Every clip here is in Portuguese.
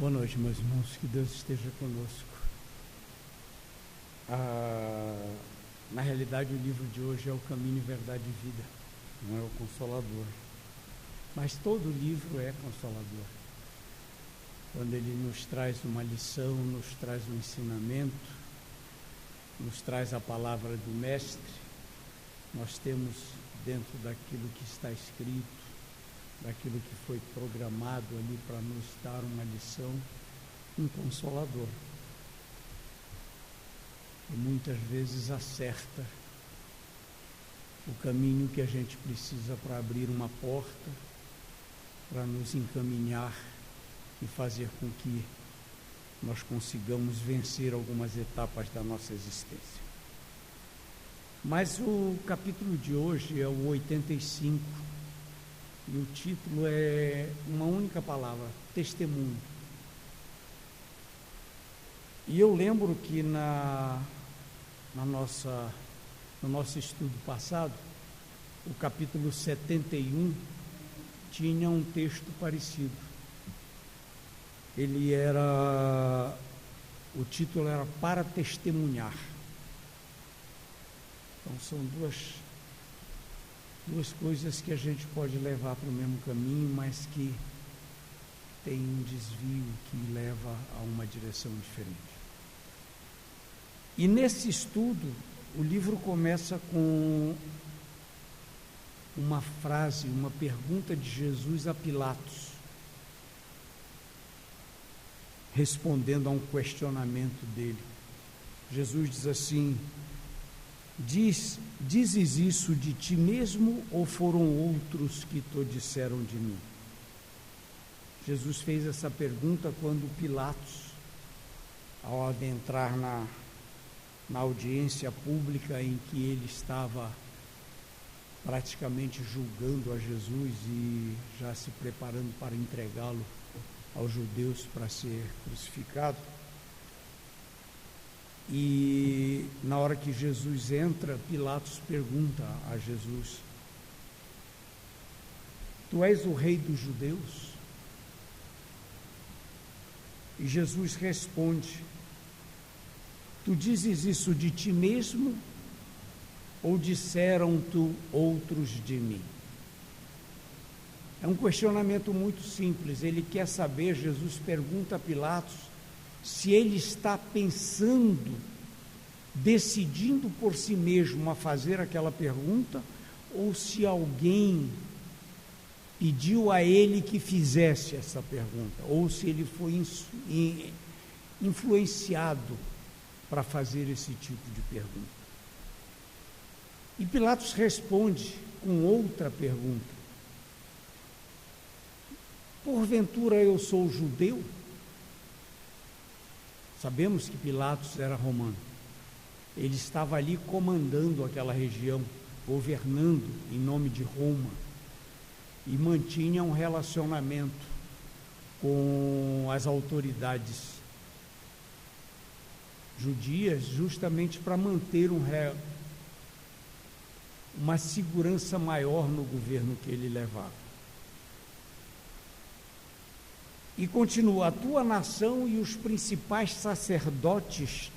Boa noite, meus irmãos, que Deus esteja conosco. Na realidade, o livro de hoje é o Caminho, Verdade e Vida, não é o Consolador. Mas todo livro é consolador. Quando ele nos traz uma lição, nos traz um ensinamento, nos traz a palavra do Mestre, nós temos dentro daquilo que está escrito, daquilo que foi programado ali para nos dar uma lição, um consolador. E muitas vezes acerta o caminho que a gente precisa para abrir uma porta, para nos encaminhar e fazer com que nós consigamos vencer algumas etapas da nossa existência. Mas o capítulo de hoje é o 85, e o título é uma única palavra: testemunho. E eu lembro que no nosso estudo passado, o capítulo 71 tinha um texto parecido. O título era Para Testemunhar. Então são duas coisas que a gente pode levar para o mesmo caminho, mas que tem um desvio que leva a uma direção diferente. E nesse estudo, o livro começa com uma frase, uma pergunta de Jesus a Pilatos, respondendo a um questionamento dele. Jesus diz assim: Dizes isso de ti mesmo ou foram outros que te disseram de mim? Jesus fez essa pergunta quando Pilatos, ao adentrar na audiência pública em que ele estava praticamente julgando a Jesus e já se preparando para entregá-lo aos judeus para ser crucificado. E na hora que Jesus entra, Pilatos pergunta a Jesus: Tu és o rei dos judeus? E Jesus responde: Tu dizes isso de ti mesmo ou disseram-te outros de mim? É um questionamento muito simples. Ele quer saber, Jesus pergunta a Pilatos se ele está pensando, decidindo por si mesmo a fazer aquela pergunta, ou se alguém pediu a ele que fizesse essa pergunta, ou se ele foi influenciado para fazer esse tipo de pergunta. E Pilatos responde com outra pergunta: Porventura eu sou judeu? Sabemos que Pilatos era romano. Ele estava ali comandando aquela região, governando em nome de Roma, e mantinha um relacionamento com as autoridades judias, justamente para manter uma segurança maior no governo que ele levava. E continua: a tua nação e os principais sacerdotes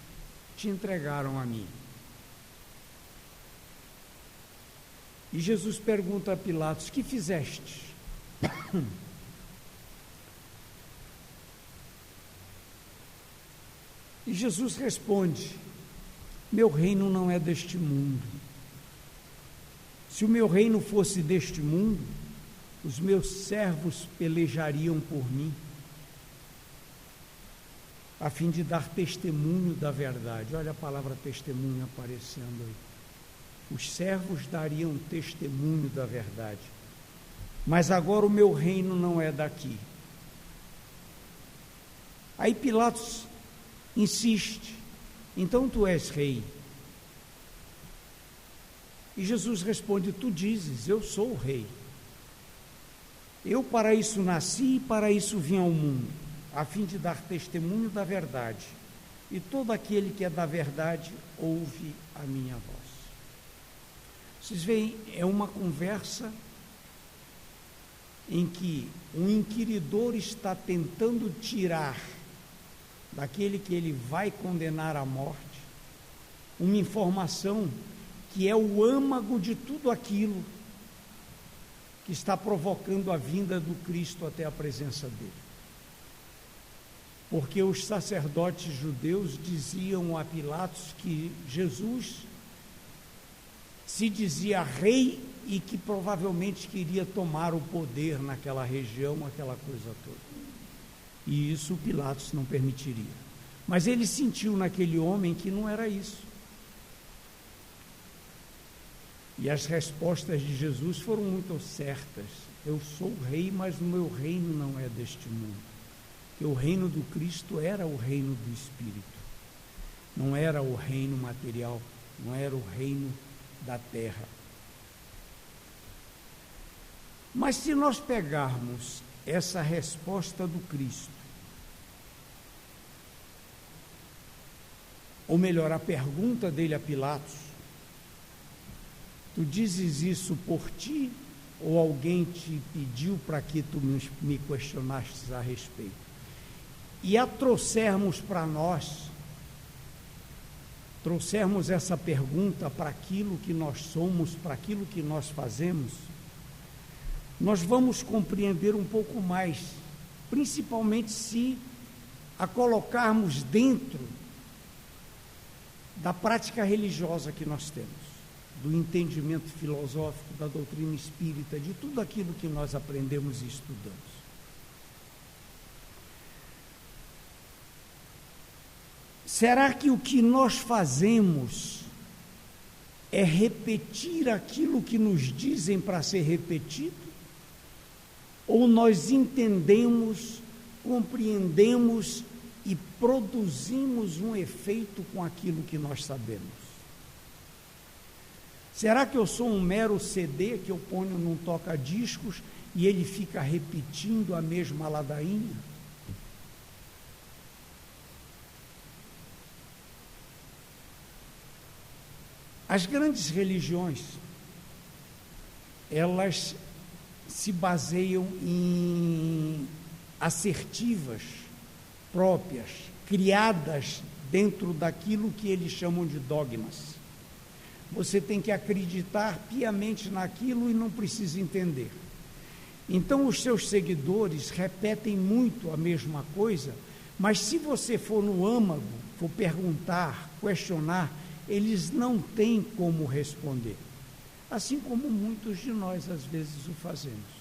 te entregaram a mim. E Jesus pergunta a Pilatos: que fizeste? E Jesus responde: meu reino não é deste mundo. Se o meu reino fosse deste mundo, os meus servos pelejariam por mim, a fim de dar testemunho da verdade. Olha a palavra testemunho aparecendo aí. Os servos dariam testemunho da verdade. Mas agora o meu reino não é daqui. Aí Pilatos insiste: então tu és rei? E Jesus responde: tu dizes, eu sou o rei. Eu para isso nasci e para isso vim ao mundo, a fim de dar testemunho da verdade. E todo aquele que é da verdade ouve a minha voz. Vocês veem, é uma conversa em que um inquiridor está tentando tirar daquele que ele vai condenar à morte uma informação que é o âmago de tudo aquilo que está provocando a vinda do Cristo até a presença dele. Porque os sacerdotes judeus diziam a Pilatos que Jesus se dizia rei e que provavelmente queria tomar o poder naquela região, aquela coisa toda. E isso Pilatos não permitiria. Mas ele sentiu naquele homem que não era isso. E as respostas de Jesus foram muito certas. Eu sou rei, mas o meu reino não é deste mundo. Porque o reino do Cristo era o reino do Espírito. Não era o reino material, não era o reino da terra. Mas se nós pegarmos essa resposta do Cristo, ou melhor, a pergunta dele a Pilatos, tu dizes isso por ti ou alguém te pediu para que tu me questionasses a respeito? E a trouxermos para nós, trouxermos essa pergunta para aquilo que nós somos, para aquilo que nós fazemos, nós vamos compreender um pouco mais, principalmente se a colocarmos dentro da prática religiosa que nós temos, do entendimento filosófico, da doutrina espírita, de tudo aquilo que nós aprendemos e estudamos. Será que o que nós fazemos é repetir aquilo que nos dizem para ser repetido? Ou nós entendemos, compreendemos e produzimos um efeito com aquilo que nós sabemos? Será que eu sou um mero CD que eu ponho num toca-discos e ele fica repetindo a mesma ladainha? As grandes religiões, elas se baseiam em assertivas próprias, criadas dentro daquilo que eles chamam de dogmas. Você tem que acreditar piamente naquilo e não precisa entender. Então os seus seguidores repetem muito a mesma coisa, mas se você for no âmago, for perguntar, questionar, eles não têm como responder, assim como muitos de nós às vezes o fazemos.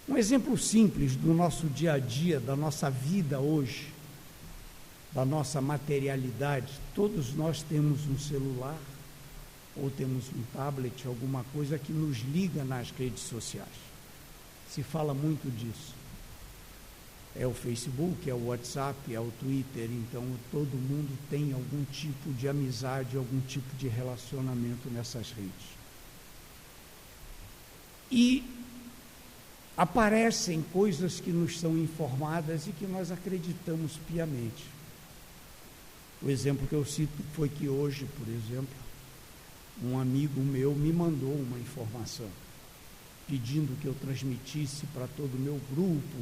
Um exemplo simples do nosso dia a dia, da nossa vida hoje, da nossa materialidade. Todos nós temos um celular ou temos um tablet, alguma coisa que nos liga nas redes sociais. Se fala muito disso. É o Facebook, é o WhatsApp, é o Twitter, então todo mundo tem algum tipo de amizade, algum tipo de relacionamento nessas redes. E aparecem coisas que nos são informadas e que nós acreditamos piamente. O exemplo que eu cito foi que hoje, por exemplo, um amigo meu me mandou uma informação, pedindo que eu transmitisse para todo o meu grupo,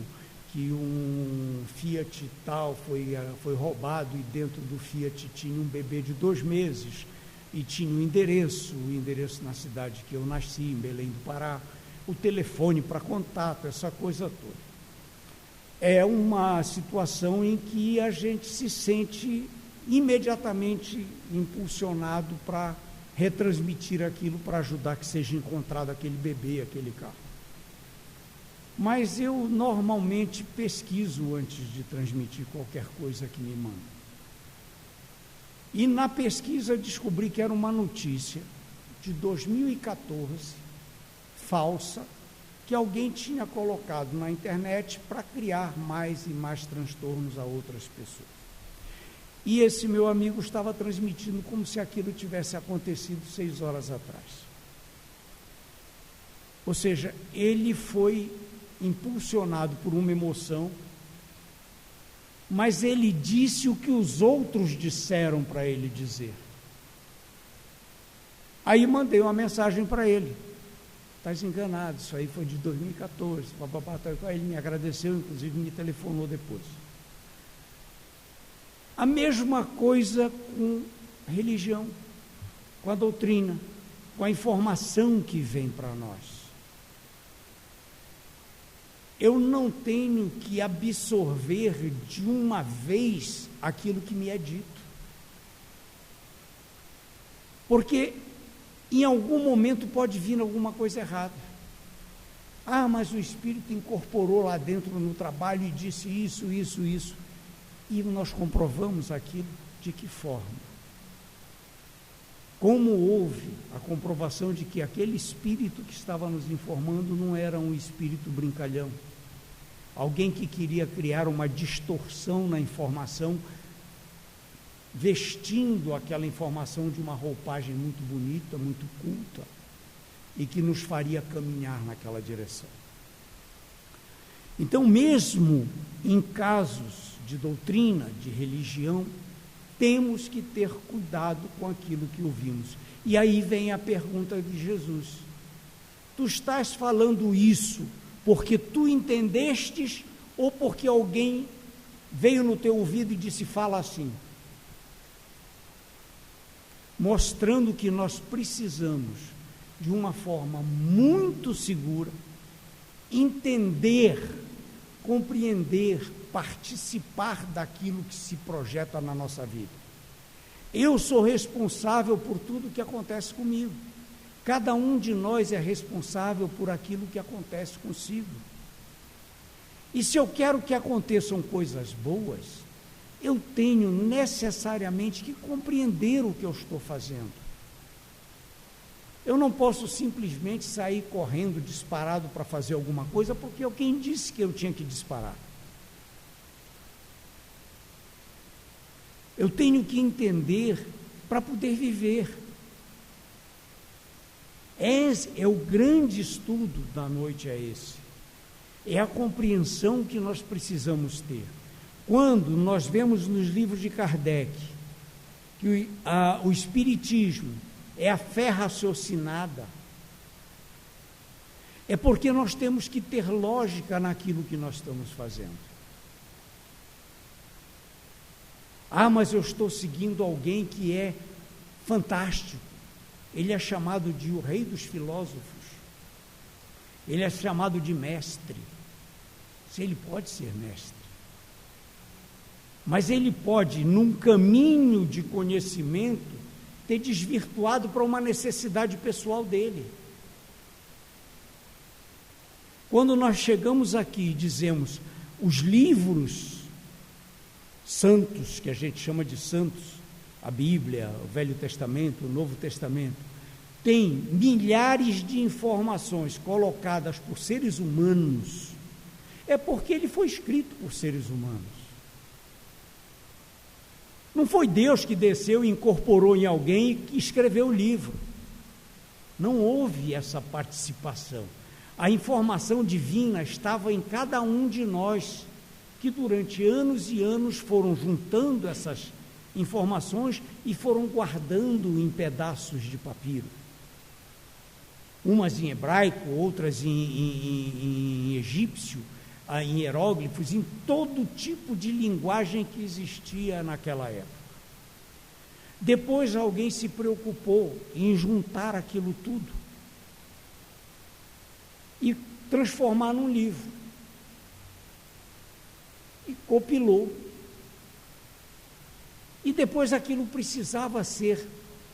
que um Fiat tal foi roubado e dentro do Fiat tinha um bebê de 2 meses e tinha o endereço na cidade que eu nasci, em Belém do Pará, o telefone para contato, essa coisa toda. É uma situação em que a gente se sente imediatamente impulsionado para retransmitir aquilo, para ajudar que seja encontrado aquele bebê, aquele carro. Mas eu normalmente pesquiso antes de transmitir qualquer coisa que me mandam. E na pesquisa descobri que era uma notícia de 2014, falsa, que alguém tinha colocado na internet para criar mais e mais transtornos a outras pessoas. E esse meu amigo estava transmitindo como se aquilo tivesse acontecido 6 horas atrás. Ou seja, ele foi impulsionado por uma emoção, mas ele disse o que os outros disseram para ele dizer. Aí mandei uma mensagem para ele. estás enganado, isso aí foi de 2014, papapá, ele me agradeceu, inclusive me telefonou depois. A mesma coisa com a religião, com a doutrina, com a informação que vem para nós. Eu não tenho que absorver de uma vez aquilo que me é dito. Porque em algum momento pode vir alguma coisa errada. Ah, mas o Espírito incorporou lá dentro no trabalho e disse isso. E nós comprovamos aquilo de que forma? Como houve a comprovação de que aquele espírito que estava nos informando não era um espírito brincalhão, alguém que queria criar uma distorção na informação, vestindo aquela informação de uma roupagem muito bonita, muito culta, e que nos faria caminhar naquela direção. Então, mesmo em casos de doutrina, de religião, temos que ter cuidado com aquilo que ouvimos. E aí vem a pergunta de Jesus: tu estás falando isso porque tu entendestes ou porque alguém veio no teu ouvido e disse, fala assim? Mostrando que nós precisamos, de uma forma muito segura, entender, compreender, participar daquilo que se projeta na nossa vida. Eu sou responsável por tudo que acontece comigo. Cada um de nós é responsável por aquilo que acontece consigo. E se eu quero que aconteçam coisas boas, eu tenho necessariamente que compreender o que eu estou fazendo. Eu não posso simplesmente sair correndo disparado para fazer alguma coisa, porque alguém disse que eu tinha que disparar. Eu tenho que entender para poder viver. É o grande estudo da noite, é esse. É a compreensão que nós precisamos ter. Quando nós vemos nos livros de Kardec que o Espiritismo é a fé raciocinada, é porque nós temos que ter lógica naquilo que nós estamos fazendo. Ah, mas eu estou seguindo alguém que é fantástico. Ele é chamado de o rei dos filósofos. Ele é chamado de mestre. Se ele pode ser mestre. Mas ele pode, num caminho de conhecimento, ter desvirtuado para uma necessidade pessoal dele. Quando nós chegamos aqui e dizemos, os livros santos, que a gente chama de santos, a Bíblia, o Velho Testamento, o Novo Testamento, tem milhares de informações colocadas por seres humanos, é porque ele foi escrito por seres humanos. Não foi Deus que desceu e incorporou em alguém e que escreveu o livro. Não houve essa participação. A informação divina estava em cada um de nós, que durante anos e anos foram juntando essas informações e foram guardando em pedaços de papiro. Umas em hebraico, outras em egípcio, em hieróglifos, em todo tipo de linguagem que existia naquela época. Depois alguém se preocupou em juntar aquilo tudo e transformar num livro. E compilou. E depois aquilo precisava ser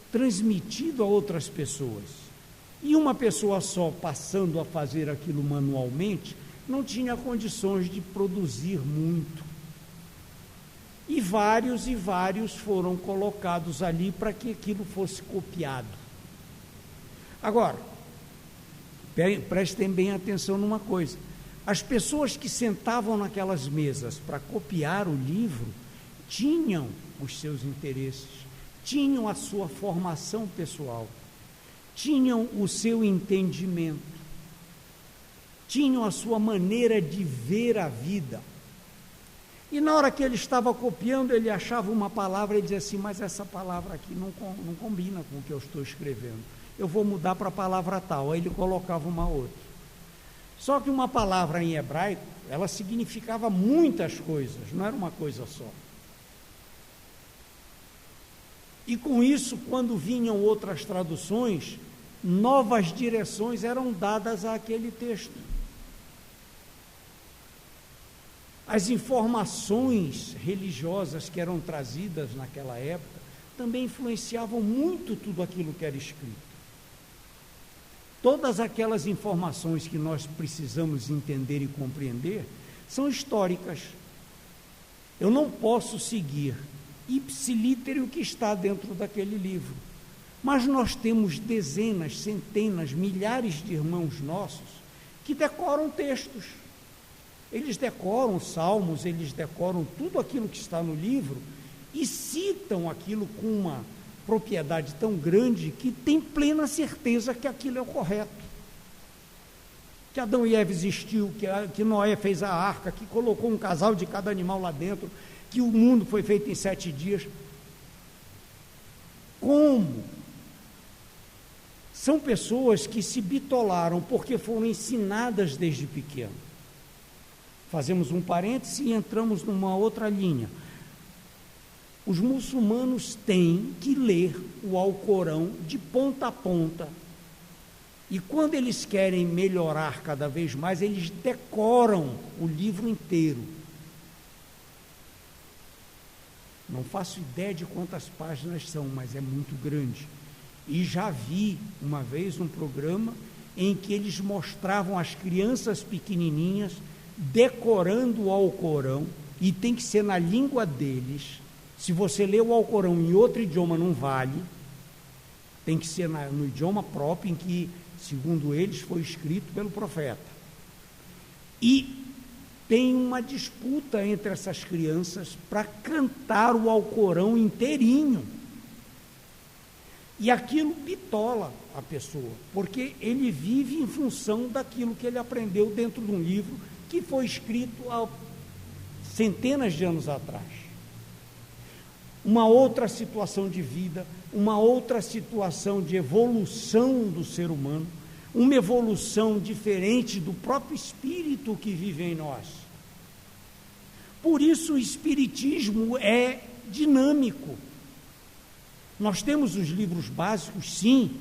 transmitido a outras pessoas. E uma pessoa só passando a fazer aquilo manualmente não tinha condições de produzir muito. E vários foram colocados ali para que aquilo fosse copiado. Agora, prestem bem atenção numa coisa. As pessoas que sentavam naquelas mesas para copiar o livro tinham os seus interesses, tinham a sua formação pessoal, tinham o seu entendimento, tinham a sua maneira de ver a vida. E na hora que ele estava copiando, ele achava uma palavra e dizia assim, mas essa palavra aqui não combina com o que eu estou escrevendo. eu vou mudar para a palavra tal. Aí ele colocava uma outra. Só que uma palavra em hebraico, ela significava muitas coisas, não era uma coisa só. E com isso, quando vinham outras traduções, novas direções eram dadas àquele texto. As informações religiosas que eram trazidas naquela época também influenciavam muito tudo aquilo que era escrito. Todas aquelas informações que nós precisamos entender e compreender são históricas. Eu não posso seguir ipsilítere o que está dentro daquele livro, mas nós temos dezenas, centenas, milhares de irmãos nossos que decoram textos. Eles decoram salmos, eles decoram tudo aquilo que está no livro e citam aquilo com uma propriedade tão grande que tem plena certeza que aquilo é o correto. Que Adão e Eva existiu, que Noé fez a arca, que colocou um casal de cada animal lá dentro, que o mundo foi feito em 7 dias. Como? São pessoas que se bitolaram porque foram ensinadas desde pequeno. Fazemos um parêntese e entramos numa outra linha. Os muçulmanos têm que ler o Alcorão de ponta a ponta. E quando eles querem melhorar cada vez mais, eles decoram o livro inteiro. Não faço ideia de quantas páginas são, mas é muito grande. E já vi uma vez um programa em que eles mostravam as crianças pequenininhas decorando o Alcorão, e tem que ser na língua deles. Se você lê o Alcorão em outro idioma, não vale. Tem que ser no idioma próprio, em que, segundo eles, foi escrito pelo profeta. E tem uma disputa entre essas crianças para cantar o Alcorão inteirinho. E aquilo bitola a pessoa, porque ele vive em função daquilo que ele aprendeu dentro de um livro que foi escrito há centenas de anos atrás. Uma outra situação de vida, uma outra situação de evolução do ser humano, uma evolução diferente do próprio espírito que vive em nós. Por isso o espiritismo é dinâmico. Nós temos os livros básicos, sim,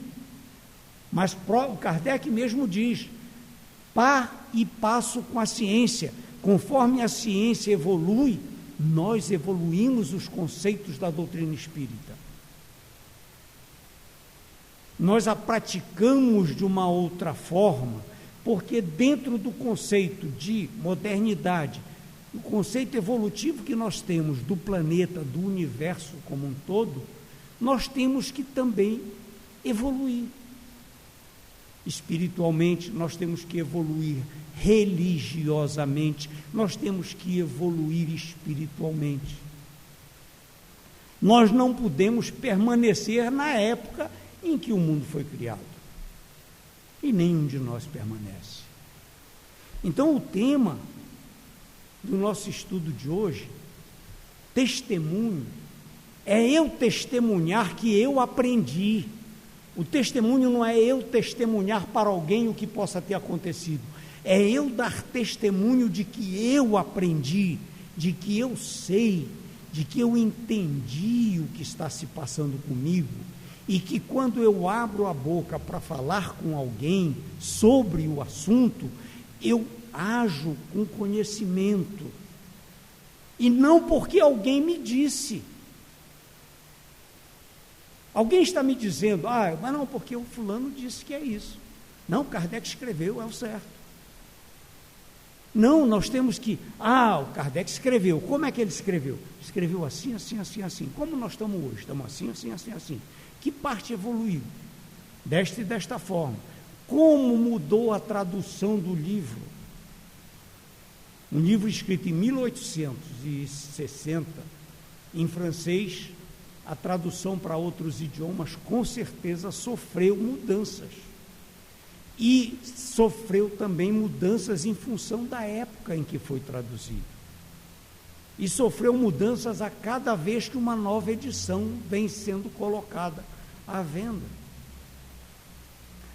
mas o Kardec mesmo diz, par e passo com a ciência. Conforme a ciência evolui, nós evoluímos os conceitos da doutrina espírita. Nós a praticamos de uma outra forma, porque dentro do conceito de modernidade, o conceito evolutivo que nós temos do planeta, do universo como um todo, nós temos que também evoluir. Espiritualmente, nós temos que evoluir. Religiosamente, nós temos que evoluir espiritualmente. Nós não podemos permanecer na época em que o mundo foi criado. E nenhum de nós permanece. Então, o tema do nosso estudo de hoje, testemunho, é eu testemunhar que eu aprendi. O testemunho não é eu testemunhar para alguém o que possa ter acontecido. É eu dar testemunho de que eu aprendi, de que eu sei, de que eu entendi o que está se passando comigo, e que quando eu abro a boca para falar com alguém sobre o assunto, eu ajo com conhecimento, e não porque alguém me disse. Alguém está me dizendo, mas não, porque o fulano disse que é isso. Não, Kardec escreveu, é o certo. Não, nós temos que, o Kardec escreveu, como é que ele escreveu? Escreveu assim, assim, assim, assim. Como nós estamos hoje? Estamos assim, assim, assim, assim. Que parte evoluiu? Desta e desta forma. Como mudou a tradução do livro? Um livro escrito em 1860, em francês, a tradução para outros idiomas, com certeza, sofreu mudanças. E sofreu também mudanças em função da época em que foi traduzido. E sofreu mudanças a cada vez que uma nova edição vem sendo colocada à venda.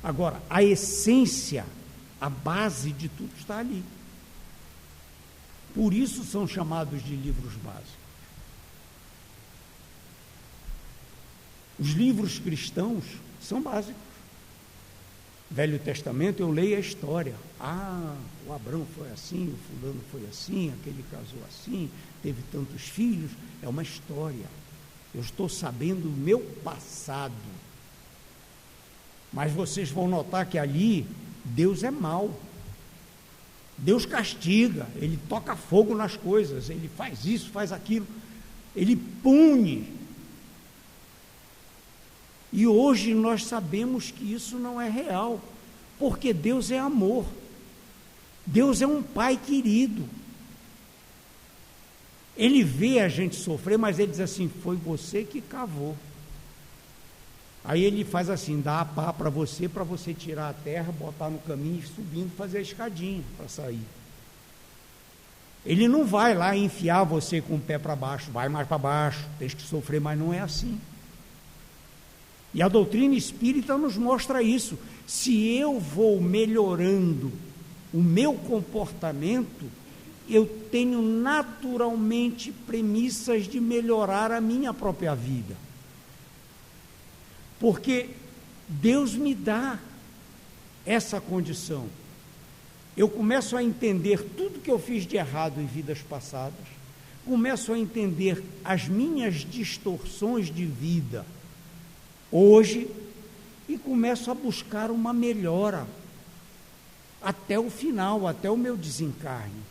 Agora, a essência, a base de tudo está ali. Por isso são chamados de livros básicos. Os livros cristãos são básicos. Velho Testamento, eu leio a história. O Abrão foi assim, o fulano foi assim, aquele casou assim, teve tantos filhos. É uma história. Eu estou sabendo o meu passado. Mas vocês vão notar que ali, Deus é mau. Deus castiga, Ele toca fogo nas coisas, Ele faz isso, faz aquilo, Ele pune. E hoje nós sabemos que isso não é real, porque Deus é amor. Deus é um pai querido. Ele vê a gente sofrer, mas Ele diz assim, foi você que cavou. Aí Ele faz assim, dá a pá para você tirar a terra, botar no caminho e subindo, fazer a escadinha para sair. Ele não vai lá enfiar você com o pé para baixo, vai mais para baixo, tem que sofrer, mas não é assim. E a doutrina espírita nos mostra isso. Se eu vou melhorando o meu comportamento, eu tenho naturalmente premissas de melhorar a minha própria vida. Porque Deus me dá essa condição. Eu começo a entender tudo que eu fiz de errado em vidas passadas, começo a entender as minhas distorções de vida hoje e começo a buscar uma melhora até o final, até o meu desencarne.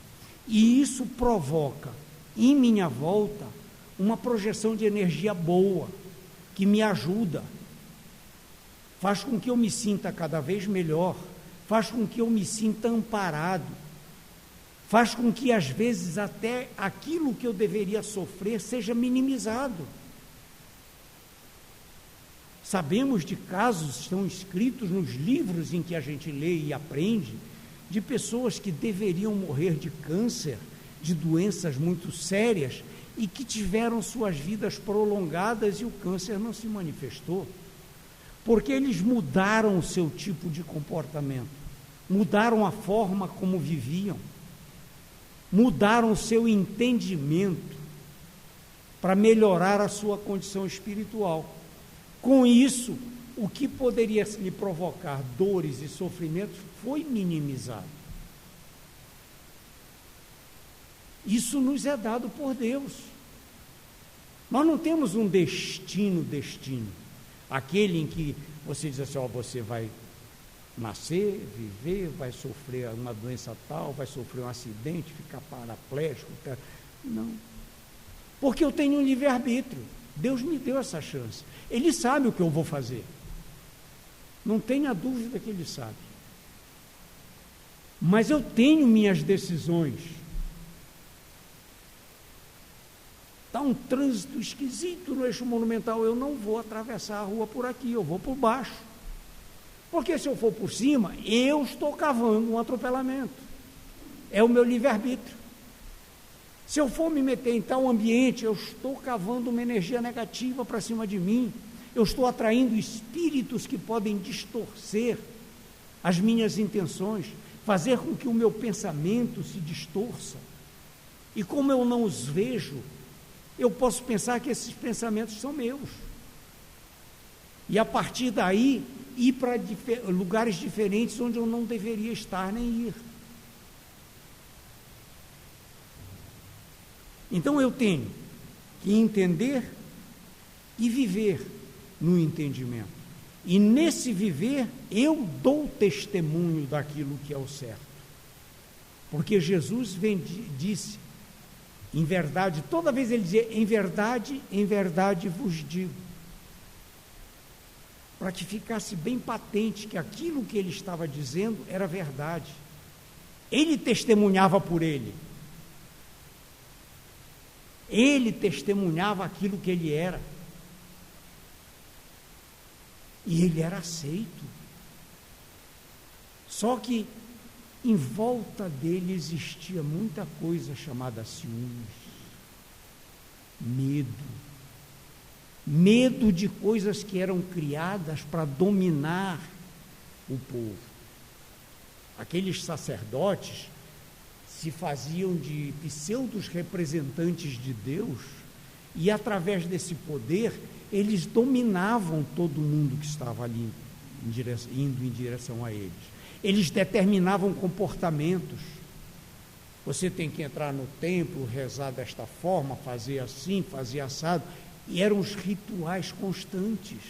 E isso provoca em minha volta uma projeção de energia boa, que me ajuda, faz com que eu me sinta cada vez melhor, faz com que eu me sinta amparado, faz com que às vezes até aquilo que eu deveria sofrer seja minimizado. Sabemos de casos, estão escritos nos livros em que a gente lê e aprende, de pessoas que deveriam morrer de câncer, de doenças muito sérias, e que tiveram suas vidas prolongadas e o câncer não se manifestou. Porque eles mudaram o seu tipo de comportamento, mudaram a forma como viviam, mudaram o seu entendimento para melhorar a sua condição espiritual. Com isso, o que poderia lhe provocar dores e sofrimentos foi minimizado. Isso nos é dado por Deus. Nós não temos um destino. Aquele em que você diz assim, você vai nascer, viver, vai sofrer uma doença tal, vai sofrer um acidente, ficar paraplégico. Não. Porque eu tenho um livre-arbítrio. Deus me deu essa chance. Ele sabe o que eu vou fazer. Não tenha dúvida que Ele sabe. Mas eu tenho minhas decisões. Está um trânsito esquisito no eixo monumental, eu não vou atravessar a rua por aqui, eu vou por baixo. Porque se eu for por cima, eu estou cavando um atropelamento. É o meu livre-arbítrio. Se eu for me meter em tal ambiente, eu estou cavando uma energia negativa para cima de mim. Eu estou atraindo espíritos que podem distorcer as minhas intenções, fazer com que o meu pensamento se distorça. E como eu não os vejo, eu posso pensar que esses pensamentos são meus. E a partir daí, ir para lugares diferentes onde eu não deveria estar nem ir. Então eu tenho que entender e viver no entendimento. E nesse viver, eu dou testemunho daquilo que é o certo. Porque Jesus disse, em verdade, toda vez ele dizia, em verdade vos digo. Para que ficasse bem patente que aquilo que ele estava dizendo era verdade. Ele testemunhava por ele. Ele testemunhava aquilo que ele era. E ele era aceito. Só que em volta dele existia muita coisa chamada ciúmes, medo de coisas que eram criadas para dominar o povo. Aqueles sacerdotes se faziam de pseudos representantes de Deus e, através desse poder, eles dominavam todo mundo que estava ali indo em direção a eles. Eles determinavam comportamentos. Você tem que entrar no templo, rezar desta forma, fazer assim, fazer assado. E eram os rituais constantes.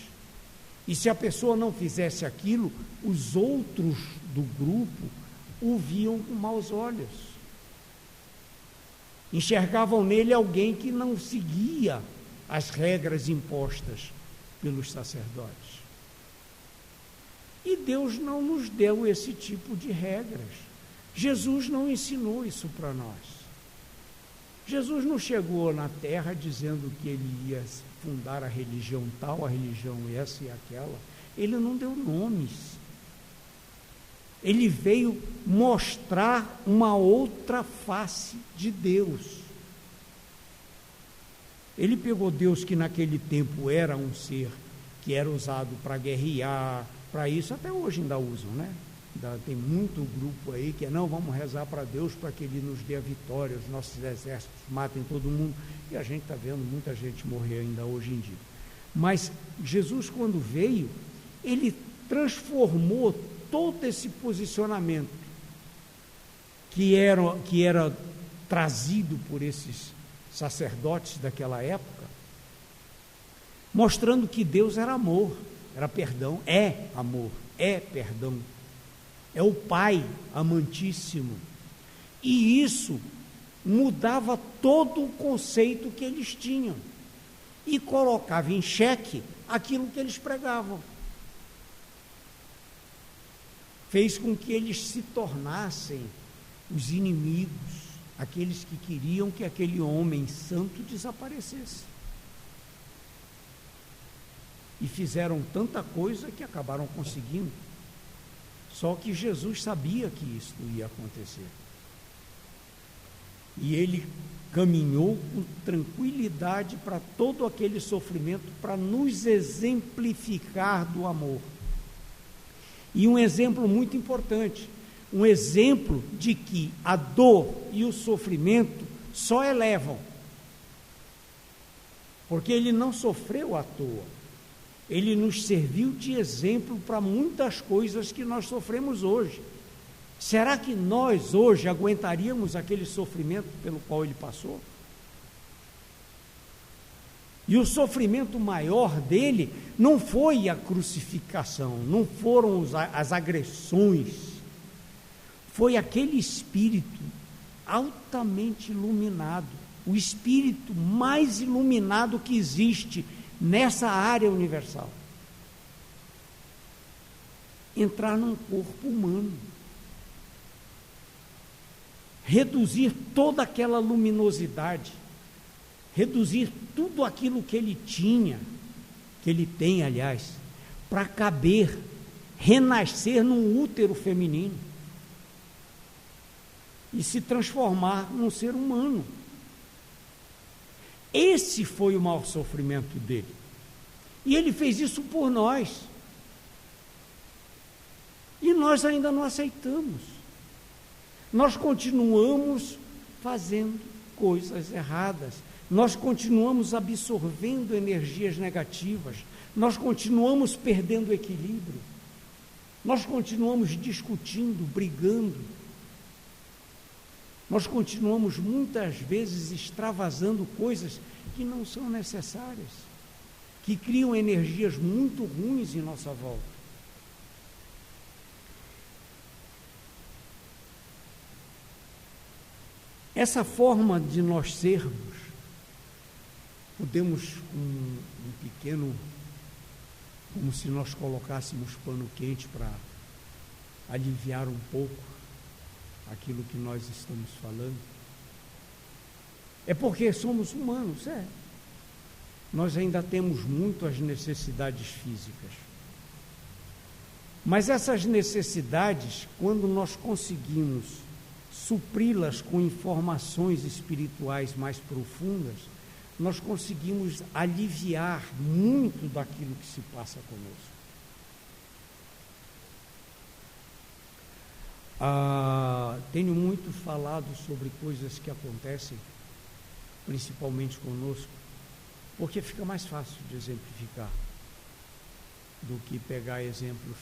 E se a pessoa não fizesse aquilo, os outros do grupo o viam com maus olhos. Enxergavam nele alguém que não seguia as regras impostas pelos sacerdotes. E Deus não nos deu esse tipo de regras. Jesus não ensinou isso para nós. Jesus não chegou na terra dizendo que ele ia fundar a religião tal, a religião essa e aquela. Ele não deu nomes. Ele veio mostrar uma outra face de Deus. Ele pegou Deus, que naquele tempo era um ser que era usado para guerrear, para isso, até hoje ainda usam, né? Tem muito grupo aí que não, vamos rezar para Deus para que Ele nos dê a vitória, os nossos exércitos matem todo mundo, e a gente está vendo muita gente morrer ainda hoje em dia. Mas Jesus, quando veio, Ele transformou todo esse posicionamento que era trazido por esses sacerdotes daquela época, mostrando que Deus era amor, era perdão, é amor, é perdão. É o Pai amantíssimo. E isso mudava todo o conceito que eles tinham e colocava em xeque aquilo que eles pregavam. Fez com que eles se tornassem os inimigos, aqueles que queriam que aquele homem santo desaparecesse. E fizeram tanta coisa que acabaram conseguindo. Só que Jesus sabia que isso ia acontecer. E ele caminhou com tranquilidade para todo aquele sofrimento, para nos exemplificar do amor. E um exemplo muito importante, um exemplo de que a dor e o sofrimento só elevam. Porque ele não sofreu à toa. Ele nos serviu de exemplo para muitas coisas que nós sofremos hoje. Será que nós hoje aguentaríamos aquele sofrimento pelo qual ele passou? E o sofrimento maior dele não foi a crucificação, não foram as agressões, foi aquele espírito altamente iluminado, o espírito mais iluminado que existe nessa área universal. Entrar num corpo humano, reduzir toda aquela luminosidade, reduzir tudo aquilo que ele tinha, que ele tem, aliás, para caber, renascer num útero feminino e se transformar num ser humano. Esse foi o maior sofrimento dele. E ele fez isso por nós. E nós ainda não aceitamos. Nós continuamos fazendo coisas erradas. Nós continuamos absorvendo energias negativas. Nós continuamos perdendo o equilíbrio. Nós continuamos discutindo, brigando. Nós continuamos muitas vezes extravasando coisas que não são necessárias, que criam energias muito ruins em nossa volta. Essa forma de nós sermos, podemos, um pequeno, como se nós colocássemos pano quente para aliviar um pouco aquilo que nós estamos falando, é porque somos humanos, nós ainda temos muito as necessidades físicas, mas essas necessidades, quando nós conseguimos supri-las com informações espirituais mais profundas, nós conseguimos aliviar muito daquilo que se passa conosco. Tenho muito falado sobre coisas que acontecem, principalmente conosco, porque fica mais fácil de exemplificar do que pegar exemplos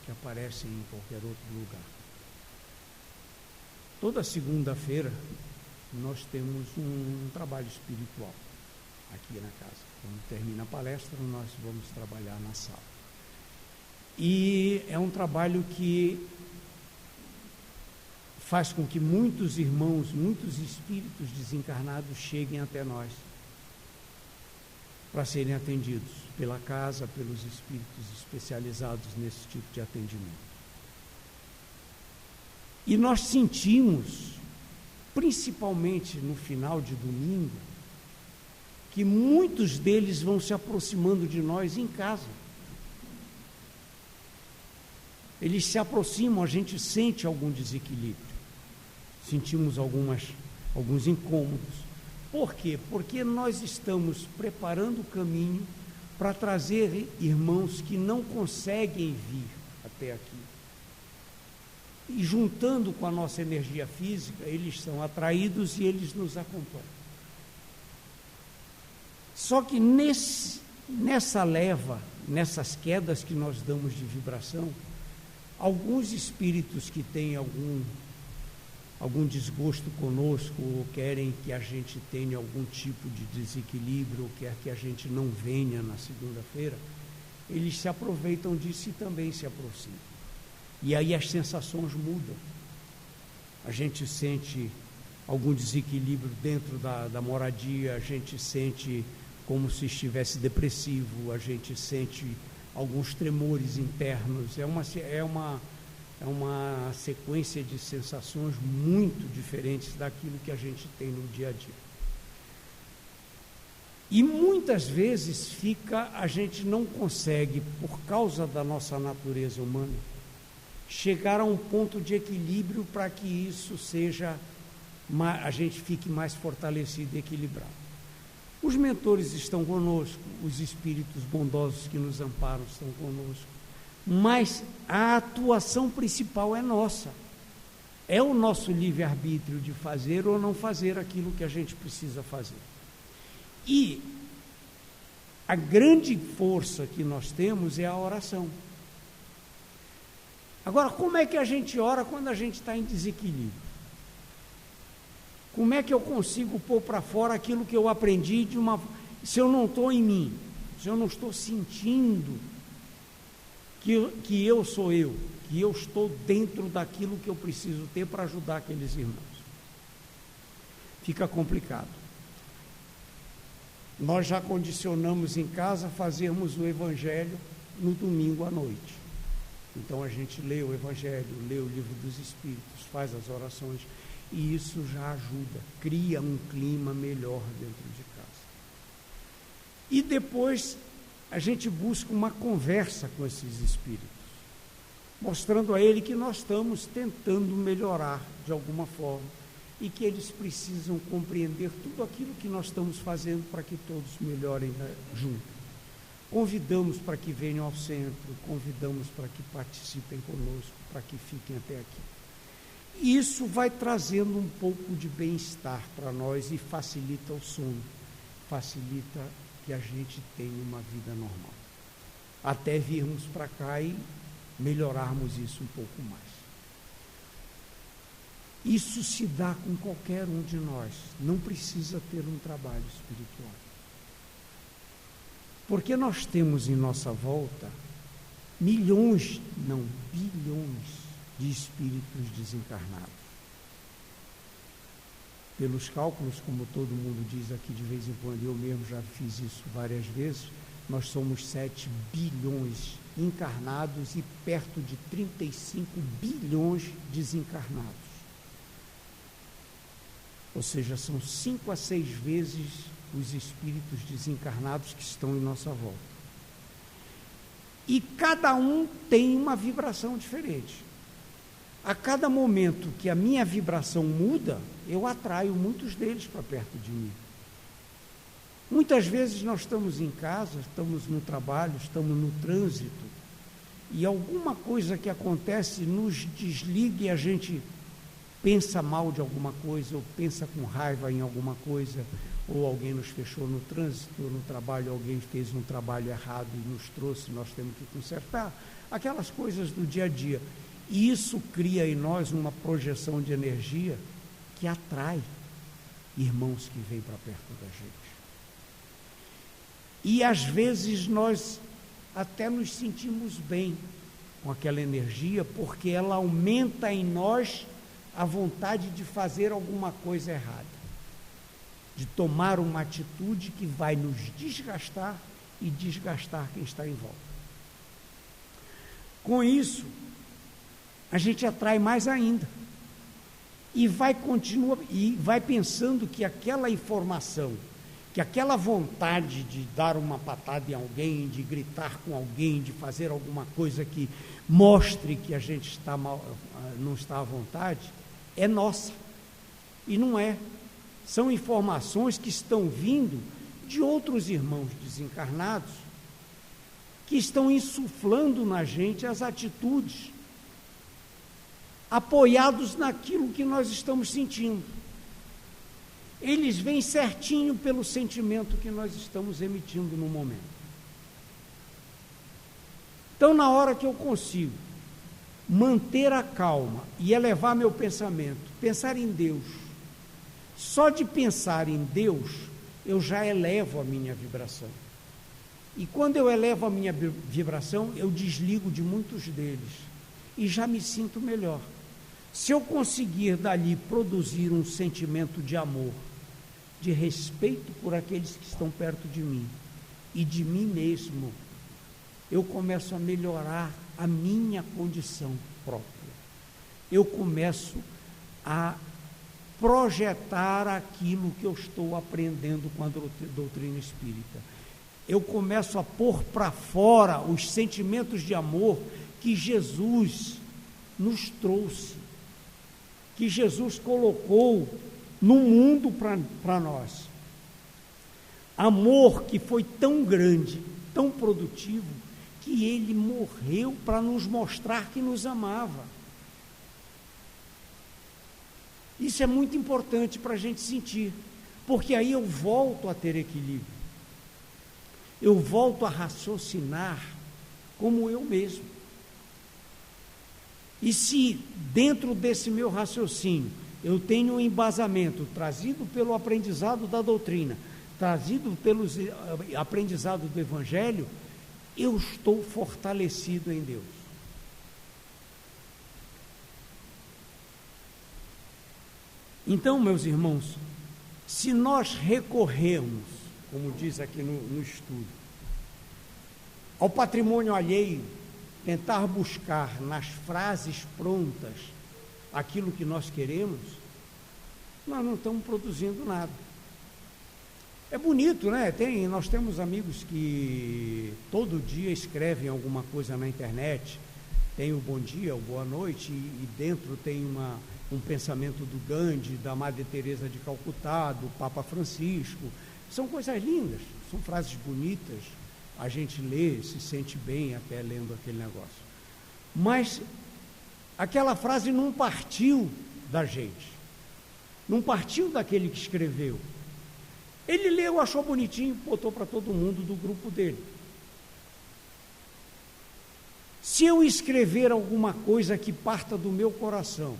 que aparecem em qualquer outro lugar. Toda segunda-feira nós temos um trabalho espiritual aqui na casa. Quando termina a palestra, nós vamos trabalhar na sala. E é um trabalho que faz com que muitos irmãos, muitos espíritos desencarnados cheguem até nós para serem atendidos pela casa, pelos espíritos especializados nesse tipo de atendimento. E nós sentimos, principalmente no final de domingo, que muitos deles vão se aproximando de nós em casa. Eles se aproximam, a gente sente algum desequilíbrio, sentimos alguns incômodos. Por quê? Porque nós estamos preparando o caminho para trazer irmãos que não conseguem vir até aqui. E juntando com a nossa energia física, eles são atraídos e eles nos acompanham. Só que nessa leva, nessas quedas que nós damos de vibração, alguns espíritos que têm algum desgosto conosco, ou querem que a gente tenha algum tipo de desequilíbrio, ou quer que a gente não venha na segunda-feira, eles se aproveitam disso e também se aproximam. E aí as sensações mudam. A gente sente algum desequilíbrio dentro da moradia, a gente sente como se estivesse depressivo, a gente sente alguns tremores internos. É uma sequência de sensações muito diferentes daquilo que a gente tem no dia a dia. E muitas vezes a gente não consegue, por causa da nossa natureza humana, chegar a um ponto de equilíbrio para que isso a gente fique mais fortalecido e equilibrado. Os mentores estão conosco, os espíritos bondosos que nos amparam estão conosco, mas a atuação principal é nossa. É o nosso livre-arbítrio de fazer ou não fazer aquilo que a gente precisa fazer. E a grande força que nós temos é a oração. Agora, como é que a gente ora quando a gente está em desequilíbrio? Como é que eu consigo pôr para fora aquilo que eu aprendi se eu não estou em mim, se eu não estou sentindo que eu sou eu, que eu estou dentro daquilo que eu preciso ter para ajudar aqueles irmãos? Fica complicado. Nós já condicionamos em casa fazermos o Evangelho no domingo à noite. Então a gente lê o Evangelho, lê o Livro dos Espíritos, faz as orações, e isso já ajuda, cria um clima melhor dentro de casa. E depois a gente busca uma conversa com esses espíritos, mostrando a ele que nós estamos tentando melhorar de alguma forma e que eles precisam compreender tudo aquilo que nós estamos fazendo para que todos melhorem juntos. Convidamos para que venham ao centro, convidamos para que participem conosco, para que fiquem até aqui. E isso vai trazendo um pouco de bem-estar para nós e facilita o sono, facilita que a gente tenha uma vida normal, até virmos para cá e melhorarmos isso um pouco mais. Isso se dá com qualquer um de nós, não precisa ter um trabalho espiritual. Porque nós temos em nossa volta milhões, não, bilhões de espíritos desencarnados. Pelos cálculos, como todo mundo diz aqui de vez em quando, eu mesmo já fiz isso várias vezes, nós somos 7 bilhões encarnados e perto de 35 bilhões desencarnados. Ou seja, são 5 a 6 vezes os espíritos desencarnados que estão em nossa volta. E cada um tem uma vibração diferente. A cada momento que a minha vibração muda, eu atraio muitos deles para perto de mim. Muitas vezes nós estamos em casa, estamos no trabalho, estamos no trânsito, e alguma coisa que acontece nos desliga e a gente pensa mal de alguma coisa, ou pensa com raiva em alguma coisa, ou alguém nos fechou no trânsito, ou no trabalho, alguém fez um trabalho errado e nos trouxe, nós temos que consertar, aquelas coisas do dia a dia. E isso cria em nós uma projeção de energia que atrai irmãos que vêm para perto da gente. E às vezes nós até nos sentimos bem com aquela energia, porque ela aumenta em nós a vontade de fazer alguma coisa errada, de tomar uma atitude que vai nos desgastar e desgastar quem está em volta. Com isso, a gente atrai mais ainda e vai pensando que aquela informação, que aquela vontade de dar uma patada em alguém, de gritar com alguém, de fazer alguma coisa que mostre que a gente não está à vontade, é nossa. E não é. São informações que estão vindo de outros irmãos desencarnados, que estão insuflando na gente as atitudes, apoiados naquilo que nós estamos sentindo. Eles vêm certinho pelo sentimento que nós estamos emitindo no momento. Então, na hora que eu consigo manter a calma e elevar meu pensamento, pensar em Deus, só de pensar em Deus, eu já elevo a minha vibração. E quando eu elevo a minha vibração, eu desligo de muitos deles e já me sinto melhor. Se eu conseguir dali produzir um sentimento de amor, de respeito por aqueles que estão perto de mim e de mim mesmo, eu começo a melhorar a minha condição própria. Eu começo a projetar aquilo que eu estou aprendendo com a doutrina espírita. Eu começo a pôr para fora os sentimentos de amor que Jesus nos trouxe, que Jesus colocou no mundo para nós. Amor que foi tão grande, tão produtivo, que ele morreu para nos mostrar que nos amava. Isso é muito importante para a gente sentir, porque aí eu volto a ter equilíbrio, eu volto a raciocinar como eu mesmo. E se dentro desse meu raciocínio eu tenho um embasamento trazido pelo aprendizado da doutrina, trazido pelo aprendizado do Evangelho, eu estou fortalecido em Deus. Então, meus irmãos, se nós recorrermos, como diz aqui no estudo, ao patrimônio alheio, tentar buscar nas frases prontas aquilo que nós queremos, nós não estamos produzindo nada. É bonito, né? Nós temos amigos que todo dia escrevem alguma coisa na internet, tem o bom dia, o boa noite, e dentro tem um pensamento do Gandhi, da Madre Teresa de Calcutá, do Papa Francisco. São coisas lindas, são frases bonitas, a gente lê, se sente bem até lendo aquele negócio. Mas aquela frase não partiu da gente, não partiu daquele que escreveu. Ele leu, achou bonitinho, botou para todo mundo do grupo dele. Se eu escrever alguma coisa que parta do meu coração,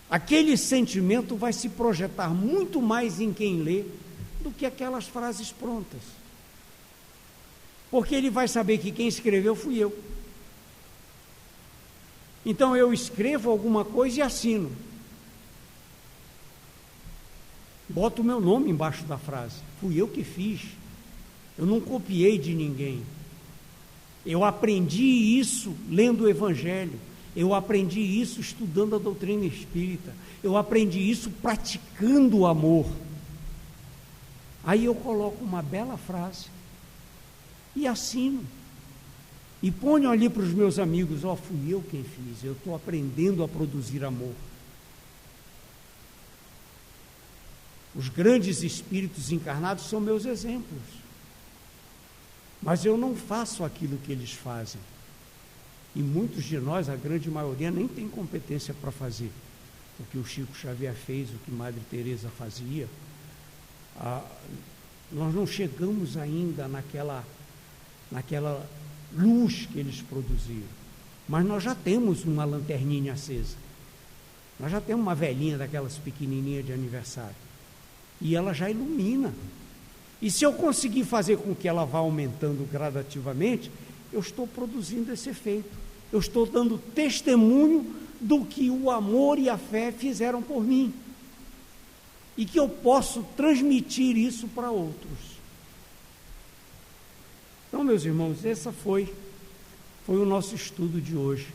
aquele sentimento vai se projetar muito mais em quem lê do que aquelas frases prontas. Porque ele vai saber que quem escreveu fui eu. Então eu escrevo alguma coisa e assino. Boto o meu nome embaixo da frase. Fui eu que fiz. Eu não copiei de ninguém. Eu aprendi isso lendo o Evangelho. Eu aprendi isso estudando a doutrina espírita. Eu aprendi isso praticando o amor. Aí eu coloco uma bela frase e assino. E ponho ali para os meus amigos, fui eu quem fiz, eu estou aprendendo a produzir amor. Os grandes espíritos encarnados são meus exemplos. mas eu não faço aquilo que eles fazem. E muitos de nós, a grande maioria, nem tem competência para fazer o que o Chico Xavier fez, o que Madre Teresa fazia. Nós não chegamos ainda naquela luz que eles produziram, mas nós já temos uma lanterninha acesa, nós já temos uma velhinha daquelas pequenininhas de aniversário, e ela já ilumina. E se eu conseguir fazer com que ela vá aumentando gradativamente, eu estou produzindo esse efeito, eu estou dando testemunho do que o amor e a fé fizeram por mim, e que eu posso transmitir isso para outros. Então, meus irmãos, esse foi o nosso estudo de hoje,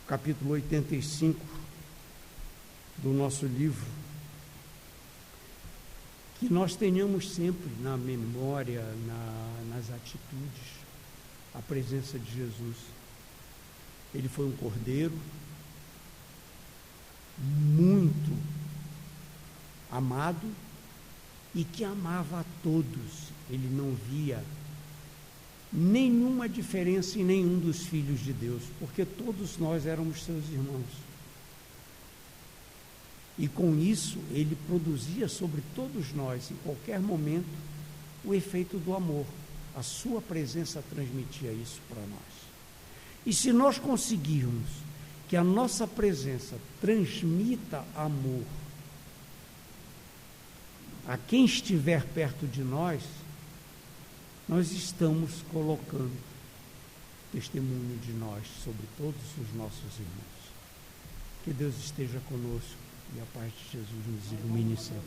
capítulo 85 do nosso livro. Que nós tenhamos sempre na memória, nas atitudes, a presença de Jesus. Ele foi um cordeiro muito amado e que amava a todos. Ele não via nenhuma diferença em nenhum dos filhos de Deus, porque todos nós éramos seus irmãos. E com isso, ele produzia sobre todos nós, em qualquer momento, o efeito do amor. A sua presença transmitia isso para nós. E se nós conseguirmos que a nossa presença transmita amor a quem estiver perto de nós, nós estamos colocando testemunho de nós sobre todos os nossos irmãos. Que Deus esteja conosco e a paz de Jesus nos ilumine sempre.